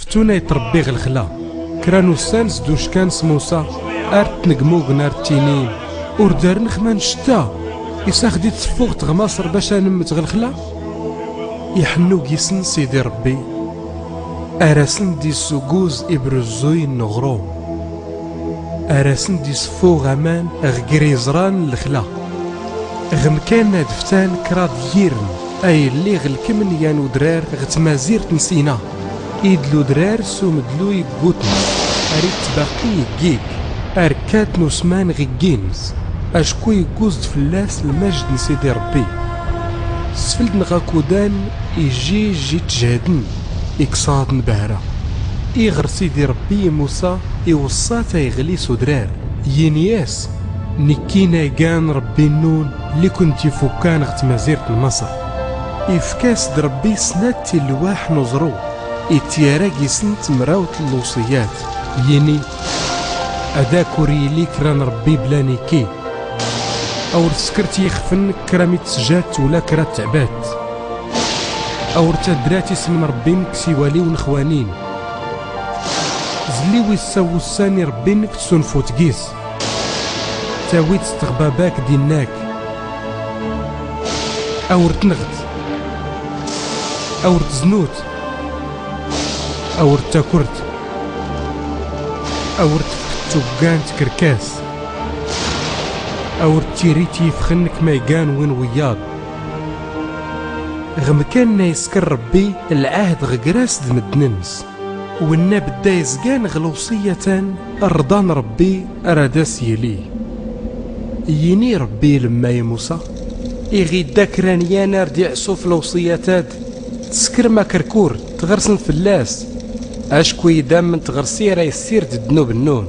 فتونا يتربي غلخلا كرانو سانس دوش كان سموسا ارت نقمو غنار التينين وردار نخمان شتا يساخدي تفوق تغماصر باش نمت غلخلا يحنو قيسن سيدي ربي اراسن دي سوغوز ابرزوي نغرو اراسن دي سفو غمان غريزران الخلا غمكان دفتان كراد ييرن اي اللي غلكمن يانو درار غتمازير تنسينا يدلو درار سومدلو يقوتن اريد باقي يجيك اركات نسمان غيجينز اشكو يقوز فلاس المجد نسيدي ربي سفلد نغاكودان يجي تجهدن إكصاد نبهرة إغر سيدي ربي موسى يوصاتا يغلي سودرار ينياس نكينا كان ربي النون اللي كنت يفكان غتمازيرت مصر إفكاس دربي سنات الواح نزرو إتياراكي سنت مراوت اللوصيات يني أدا كوريلي كران ربي بلانيكي أو سكرت يخفن كرامي تسجات ولا كرات تعبات أو ارتدراتي اسم ربي كسيوالي ونخوانين زلي ويساو الساني ربي نك تسونفو تقيس تاويت استغباباك ديناك أو ارتنغت أو ارتزنوت أو ارتاكرت أو ارتفكتو كان تكركاس أو ارتيريتي يفخنك مايقان وين وياض غمكان يسكر ربي العهد غقراس دمدننس ونا بدا يزقان غلوصية الرضان ربي أراداس يلي يني ربي لما يموسى يغيدا كرانيان ردي عسو في لوصياتات تسكر ما كركور تغرسن فلاس اشكو يدام من تغرسي راه يسير تدنو بالنون